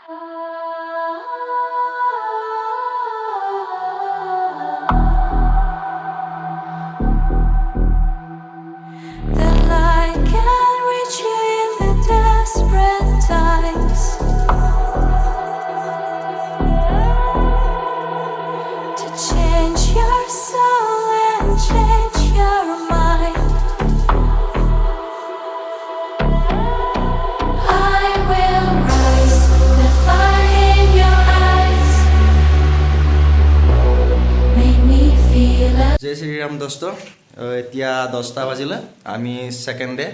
The light can reach you in the desperate times. To change your soul and change your mind. I will rise, the fire in your eyes made me feel जय श्री राम दोस्त এতিয়া 10টা বাজিলে আমি second day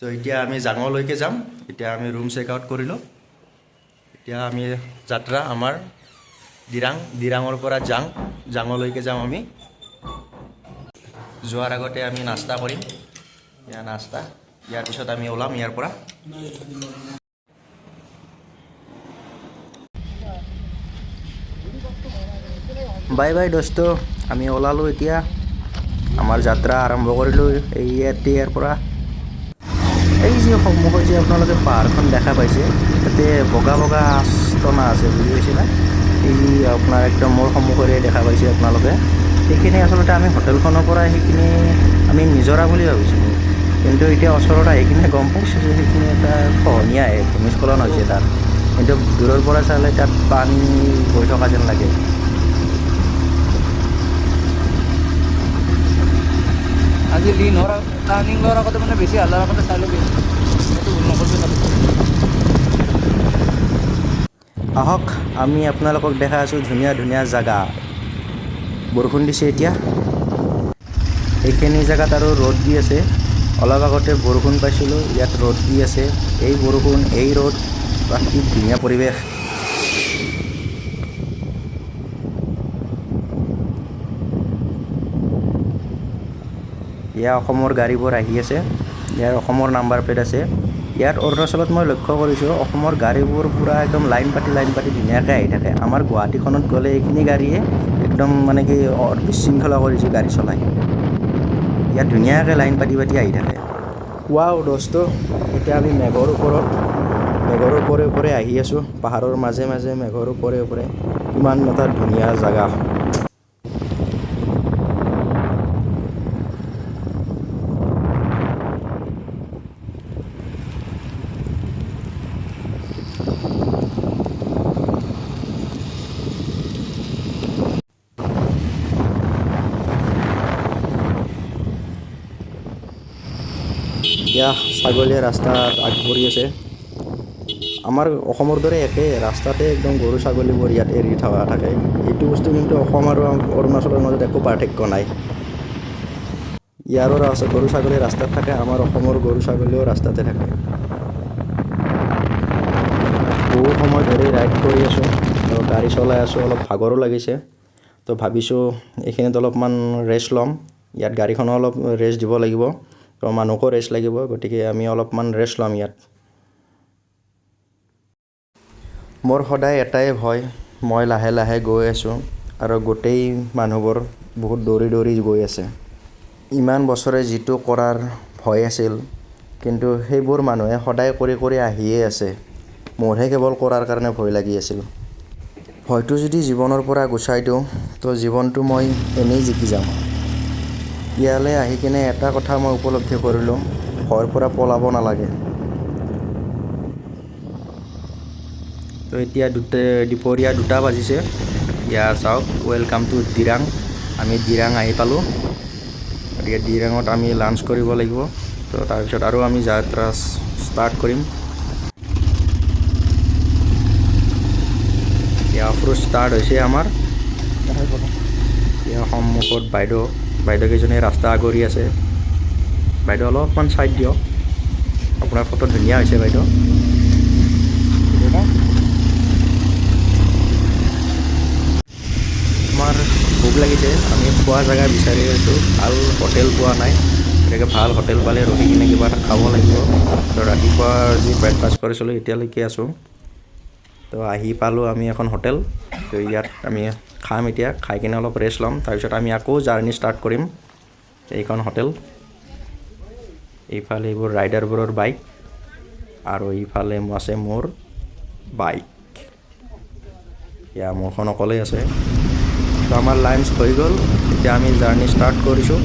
তো এতিয়া আমি জাঙলৈকে যাম এতিয়া আমি রুম চেক আউট কৰিলো এতিয়া আমি যাত্ৰা আমাৰ দিৰাঙৰ পৰা জাঙলৈকে যাম আমি যোৱাৰ আগতে আমি নাস্তা কৰিম ইয়া নাস্তা ইয়াৰ পিছত আমি ওলাম ইয়াৰ পৰা বাই বাই দোস্ত আমি ওলালো এতিয়া আমাৰ যাত্ৰা আৰম্ভ কৰিলো এই ইয়াৰ পৰা এই যে সন্মুখত যে আপোনালোকে পাহাৰখন দেখা পাইছে তাতে বগা বগা আস্তনা আছে বুজি পাইছে না এই আপোনাৰ একদম মোৰ সন্মুখৰে দেখা পাইছে আপোনালোকে এইখিনি আচলতে আমি হোটেলখনৰ পৰা সেইখিনি আমি নিজৰা বুলি ভাবিছিলোঁ কিন্তু এতিয়া ওচৰত আহি কিনে গম পাইছোঁ যে সেইখিনি এটা খহনীয়া ভূমিস্খলন হৈছে তাত কিন্তু দূৰৰ পৰা চালে তাত পানী বৈ থকা যেন লাগে আজি লিন হোৱাৰ টাৰ্ণিং লোৱাৰ আগতে মানে বেছি হালাৰ আগতে চাই ল'বি সেইটো ভুল নকৰিবি আহক আমি আপোনালোকক দেখা আছোঁ ধুনীয়া ধুনীয়া জাগা বৰষুণ দিছে এতিয়া এইখিনি জেগাত আৰু ৰ'দ দি আছে অলপ আগতে বৰষুণ পাইছিলোঁ ইয়াত ৰ'দ দি আছে এই বৰষুণ এই ৰ'দ কি ধুনীয়া পৰিৱেশ ইয়াৰ অসমৰ গাড়ীবোৰ আহি আছে ইয়াৰ অসমৰ নাম্বাৰ প্লেট আছে ইয়াত অৰুণাচলত মই লক্ষ্য কৰিছোঁ অসমৰ গাড়ীবোৰ পুৰা একদম লাইন পাতি ধুনীয়াকৈ আহি থাকে আমাৰ গুৱাহাটীখনত গ'লে এইখিনি গাড়ীয়ে একদম মানে কি বিশৃংখলা কৰিছে গাড়ী চলাই ইয়াত ধুনীয়াকৈ লাইন পাতি আহি থাকে ৱাও দোস্ত এতিয়া আমি মেঘৰ ওপৰে আহি আছোঁ পাহাৰৰ মাজে মাজে মেঘৰ ওপৰে কিমান এটা ধুনীয়া জাগা এতিয়া ছাগলীয়ে ৰাস্তাত আগবাঢ়ি আছে আমাৰ অসমৰ দৰে একে ৰাস্তাতে একদম গৰু ছাগলীবোৰ ইয়াত এৰি থকা থাকে এইটো বস্তু কিন্তু অসম আৰু অৰুণাচলৰ মাজত একো পাৰ্থক্য নাই ইয়াৰো গৰু ছাগলী ৰাস্তাত থাকে আমাৰ অসমৰ গৰু ছাগলীও ৰাস্তাতে থাকে বহু সময় ধৰি ৰাইড কৰি আছোঁ আৰু গাড়ী চলাই আছোঁ অলপ ভাগৰো লাগিছে তো ভাবিছোঁ এইখিনিত অলপমান ৰেষ্ট ল'ম ইয়াত গাড়ীখনো অলপ ৰেষ্ট দিব লাগিব তো মানুহকো ৰেষ্ট লাগিব গতিকে আমি অলপমান ৰেষ্ট ল'ম ইয়াত মোৰ সদায় এটাই ভয় মই লাহে লাহে গৈ আছোঁ আৰু গোটেই মানুহবোৰ বহুত দৌৰি গৈ আছে ইমান বছৰে যিটো কৰাৰ ভয় আছিল কিন্তু সেইবোৰ মানুহে সদায় কৰি আহিয়ে আছে মোৰহে কেৱল কৰাৰ কাৰণে ভয় লাগি আছিল ভয়টো যদি জীৱনৰ পৰা গুচাই দিওঁ তো জীৱনটো মই এনেই জিকি যাম ইয়ালৈ আহি কিনে এটা কথা মই উপলব্ধি কৰিলোঁ ভয়ৰ পৰা পলাব নালাগে তো এতিয়া দুপৰীয়া 2টা বাজিছে ইয়াৰ চাওক ৱেলকাম টু দিৰাং আমি দিৰাং আহি পালোঁ গতিকে দিৰাঙত আমি লাঞ্চ কৰিব লাগিব তো তাৰপিছত আৰু আমি যাত্ৰা ষ্টাৰ্ট কৰিম এতিয়া অফৰোড ষ্টাৰ্ট হৈছে আমাৰ এতিয়া সন্মুখত বাইদেউকেইজনী ৰাস্তা আগৰি আছে বাইদেউ অলপমান চাইড দিয়ক আপোনাৰ ফটো ধুনীয়া হৈছে বাইদেউ আমাৰ ভোক লাগিছে আমি খোৱা জেগা বিচাৰি আছোঁ ভাল হোটেল পোৱা নাই গতিকে ভাল হোটেল পালে ৰখি কিনে কিবা এটা খাব লাগিব তো ৰাতিপুৱা যি ব্ৰেকফাষ্ট কৰিছিলোঁ এতিয়ালৈকে আছোঁ তো আহি পালোঁ আমি এখন হোটেল তো ইয়াত আমি খাম এতিয়া খাই কিনে অলপ ৰেষ্ট ল'ম তাৰপিছত আমি আকৌ জাৰ্ণি ষ্টাৰ্ট কৰিম এইখন হোটেল এইফালে এইবোৰ ৰাইডাৰবোৰৰ বাইক আৰু এইফালে আছে মোৰ বাইক এতিয়া মোৰখন অকলেই আছে। তো আমাৰ লাঞ্চ হৈ গ'ল, এতিয়া আমি জাৰ্ণি ষ্টাৰ্ট কৰিছোঁ।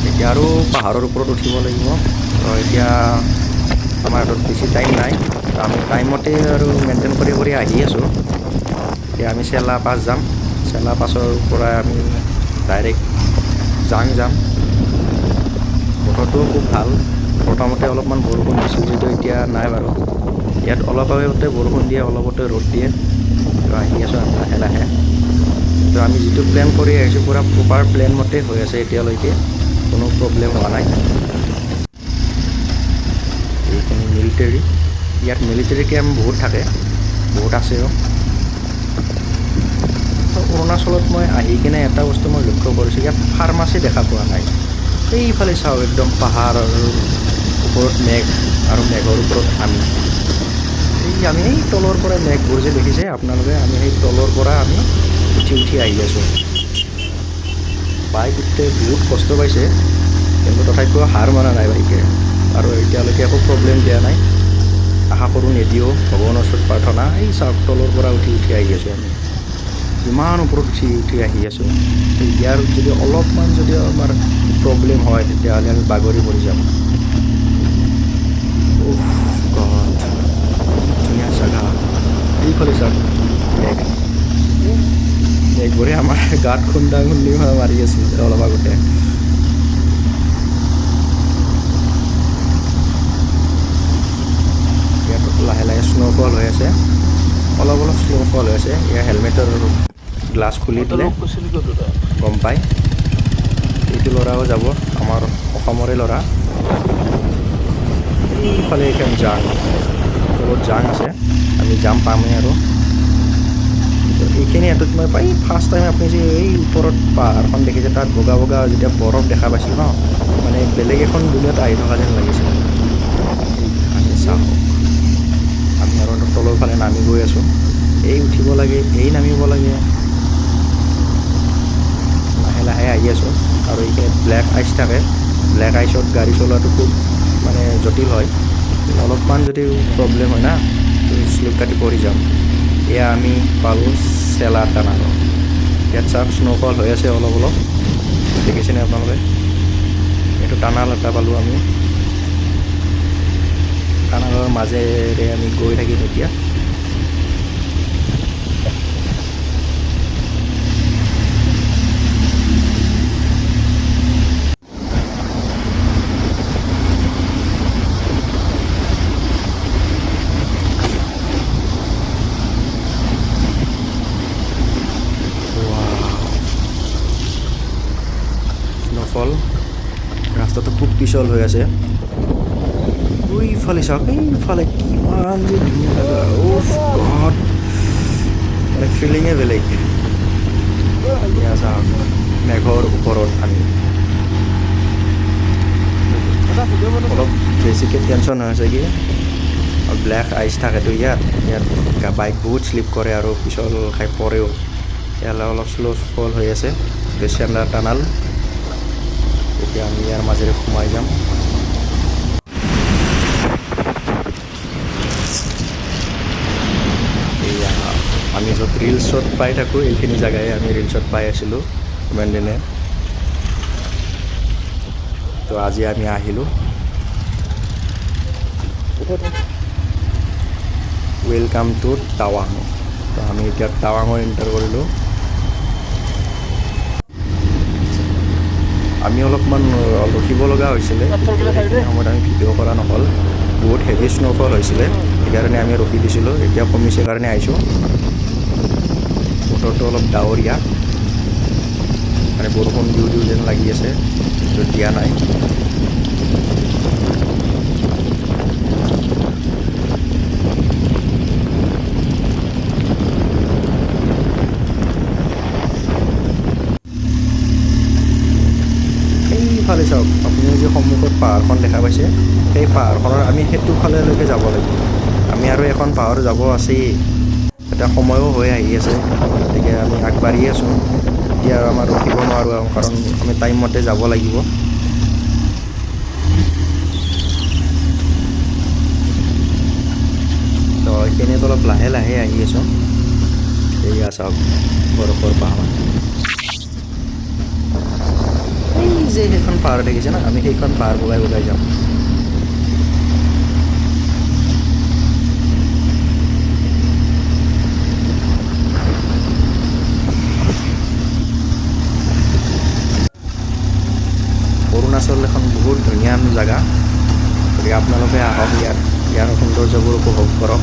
এতিয়া আৰু পাহাৰৰ ওপৰত উঠিব লাগিব। তো এতিয়া আমাৰ হাতত বেছি টাইম নাই, তো আমি টাইমতে আৰু মেইনটেইন কৰি কৰি আহি আছোঁ। এতিয়া আমি চেলা পাছ যাম, চেলা পাছৰ পৰা আমি ডাইৰেক্ট জাং যাম। বতৰটোও খুব ভাল, প্ৰথমতে অলপমান বৰষুণ দিছিল যদিও এতিয়া নাই বাৰু। ইয়াত অলপ আগতে বৰষুণ দিয়ে, অলপতে ৰ'দ দিয়ে। তো আহি আছোঁ আমি লাহে লাহে। তো আমি যিটো প্লেন কৰি আহিছোঁ পূৰা প্ৰপাৰ প্লেন মতে হৈ আছে এতিয়ালৈকে, কোনো প্ৰব্লেম হোৱা নাই। এইখিনি মিলিটাৰী, ইয়াত মিলিটাৰী কেম্প বহুত থাকে, বহুত আছেও। তো অৰুণাচলত মই আহি কিনে এটা বস্তু মই লক্ষ্য কৰিছোঁ, ইয়াত ফাৰ্মাচী দেখা পোৱা নাই। এইফালে চাওক, একদম পাহাৰ আৰু ওপৰত মেঘ আৰু মেঘৰ ওপৰত আমি এই তলৰ পৰা মেঘবোৰ যে দেখিছে আপোনালোকে, আমি সেই তলৰ পৰা আমি উঠি আহি আছোঁ। বাইক উঠোতে বহুত কষ্ট পাইছে, কিন্তু তথাপিও হাৰ মনা নাই বাইকে, আৰু এতিয়ালৈকে একো প্ৰব্লেম দিয়া নাই। আশা কৰোঁ নিদিও, ভগৱানৰ ওচৰত প্ৰাৰ্থনা। এই চাওক, তলৰ পৰা উঠি আহি আছোঁ আমি, ইমান ওপৰত উঠি আহি আছোঁ। ইয়াৰ যদি অলপমান যদি আমাৰ প্ৰব্লেম হয়, তেতিয়াহ'লে আমি বাগৰি পৰি যাম। উফ গড, কি ধুনীয়া জেগা। এইফালে চাওক, মেঘবোৰে আমাৰ গাত খুন্দা মাৰি আছিল অলপ আগতে। ইয়াত লাহে লাহে স্ন'ফল হৈ আছে, অলপ স্ন'ফল হৈ আছে। ইয়াৰ হেলমেটৰ গ্লাছ খুলি দিলে গম পায়। এইটো ল'ৰাও যাব, আমাৰ অসমৰে ল'ৰা। এইফালে এইখন জাং, তলত জাং আছে, আমি যাম পামেই আৰু। তো এইখিনি এটোত মই পাই ফাৰ্ষ্ট টাইম আপুনি যে এই ওপৰত পাহাৰখন দেখিছে, তাত বগা বগা যেতিয়া বৰফ দেখা পাইছিলোঁ ন, মানে বেলেগ এখন দুনীয়াত আহি থকা যেন লাগিছিল। এইখানে চাওক, আমি আৰু তলৰ ফালে নামি গৈ আছোঁ। এই উঠিব লাগে, এই নামিব লাগে, লাহে লাহে আহি আছোঁ। আৰু এইখিনিত ব্লেক আইচ থাকে, ব্লেক আইচত গাড়ী চলোৱাটো খুব মানে জটিল হয়। অলপমান যদি প্ৰব্লেম হয় না, তো শ্লিপ কাটি পৰি যাম। এয়া আমি পালোঁ চেলা টানাল। ইয়াত চাওক, স্ন'ফল হৈ আছে অলপ অলপ, দেখিছেনে আপোনালোকে? এইটো টানাল এটা পালোঁ আমি, টানালৰ মাজেৰে আমি গৈ থাকিম এতিয়া। স্ন'ফল, ৰাস্তাটো খুব পিছল হৈ আছে। ওইফালে চাওক, এইফালে কিমান যে ধুনীয়া জেগা। উফ গড, মানে ফিলিঙে বেলেগ। এয়া চাওক, মেঘৰ ওপৰত আমি। অলপ বেছিকৈ টেনশ্যন হৈ আছে কি, ব্লেক আইচ থাকেতো ইয়াত বাইক বহুত শ্লিপ কৰে আৰু পিছল খাই পৰেও। ইয়ালৈ অলপ স্ন'ফল হৈ আছে, চেলা টানাল। এতিয়া আমি ইয়াৰ মাজেৰে সোমাই যাম। এয়া আমি য'ত ৰিলছত পাই থাকোঁ, এইখিনি জেগাই আমি ৰিলছত পাই আছিলোঁ ইমান দিনে। তো আজি আমি আহিলোঁ। ৱেলকাম টু টাৱাং। তো আমি এতিয়া টাৱাঙত এণ্টাৰ কৰিলোঁ। আমি অলপমান ৰখিব লগা হৈছিলে, সেইখিনি সময়ত আমি ভিডিঅ' কৰা নহ'ল, বহুত হেভি স্ন'ফল হৈছিলে, সেইকাৰণে আমি ৰখি দিছিলোঁ। এতিয়া কমিছে কাৰণে আহিছোঁ। বতৰটো অলপ ডাৱৰীয়া, মানে বৰষুণ দিওঁ দিওঁ যেন লাগি আছে, কিন্তু দিয়া নাই। সেইফালে চাওক, আপুনি যে সন্মুখত পাহাৰখন দেখা পাইছে, সেই পাহাৰখনৰ আমি সেইটো ফালেলৈকে যাব লাগিব। আমি আৰু এখন পাহাৰ যাব আছেই, এটা সময়ো হৈ আহি আছে, গতিকে আমি আগবাঢ়ি আছোঁ। এতিয়া আৰু আমাৰ ৰখিব নোৱাৰোঁ, কাৰণ আমি টাইমমতে যাব লাগিব। তো এইখিনিত অলপ লাহে লাহে আহি আছোঁ। এয়া চাওক বৰফৰ পাহাৰ এই যে সেইখন পাহাৰ দেখিছে না আমি সেইখন পাহাৰ বগাই বগাই যাম অৰুণাচল এখন বহুত ধুনীয়া জেগা গতিকে আপোনালোকে আহক ইয়াৰ সৌন্দৰ্যবোৰ উপভোগ কৰক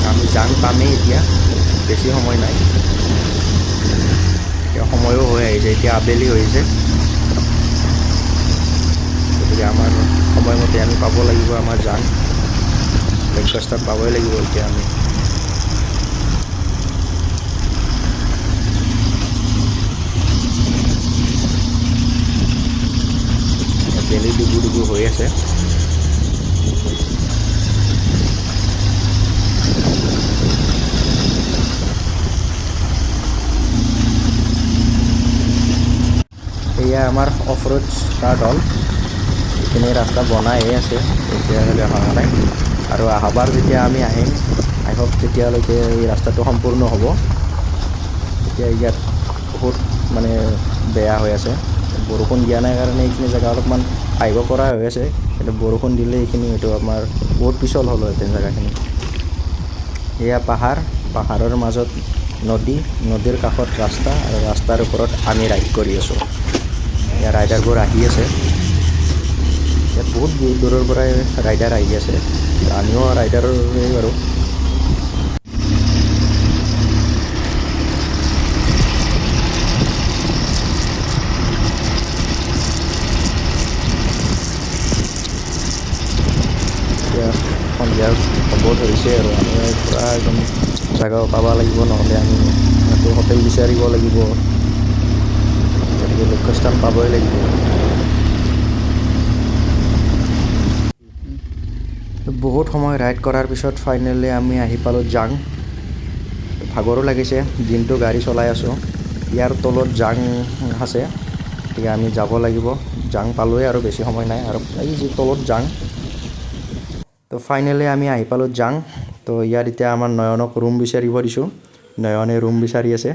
আমি জাং পামেই এতিয়া বেছি সময় নাই এতিয়া সময়ো হৈ আহিছে এতিয়া আবেলি হৈছে গতিকে আমাৰ সময়মতে আমি পাব লাগিব আমাৰ জাং ব্ৰেকফাষ্টত পাবই লাগিব এতিয়া আমি বেলি ডুবু ডুবু হৈ আছে এয়া আমাৰ অফ ৰোড ষ্টাৰ্ট হ'ল এইখিনি ৰাস্তা বনাইহে আছে এতিয়ালৈকে হোৱা নাই আৰু অহাবাৰ যেতিয়া আমি আহিম আই হোপ তেতিয়ালৈকে এই ৰাস্তাটো সম্পূৰ্ণ হ'ব এতিয়া ইয়াত বহুত মানে বেয়া হৈ আছে বৰষুণ দিয়া নাই কাৰণে এইখিনি জেগা অলপমান আহিব পৰা হৈ আছে কিন্তু বৰষুণ দিলে এইখিনি হয়তো আমাৰ বহুত পিছল হ'লহেঁতেন জেগাখিনি এয়া পাহাৰৰ মাজত নদীৰ কাষত ৰাস্তা আৰু ৰাস্তাৰ ওপৰত আমি ৰাইড কৰি আছোঁ ইয়াৰ ৰাইডাৰবোৰ আহি আছে ইয়াত বহুত দূৰৰ পৰাই ৰাইডাৰ আহি আছে আমিও ৰাইডাৰেই বাৰু এতিয়া সন্ধিয়া হ'ব ধৰিছে আৰু আমি পূৰা একদম জেগা পাব লাগিব নহ'লে আমি হোটেল বিচাৰিব লাগিব গতিকে লক্ষ্যস্থান পাবই লাগিব বহুত সময় ৰাইড কৰাৰ পিছত ফাইনেলি আমি আহি পালোঁ জাং ভাগৰো লাগিছে দিনটো গাড়ী চলাই আছোঁ ইয়াৰ তলত জাং আছে গতিকে আমি যাব লাগিব জাং পালোঁৱে আৰু বেছি সময় নাই আৰু এই যি তলত জাং তো ফাইনেলি আমি আহি পালোঁ জাং তো ইয়াত এতিয়া আমাৰ নয়নক ৰুম বিচাৰিব দিছোঁ নয়নে ৰুম বিচাৰি আছে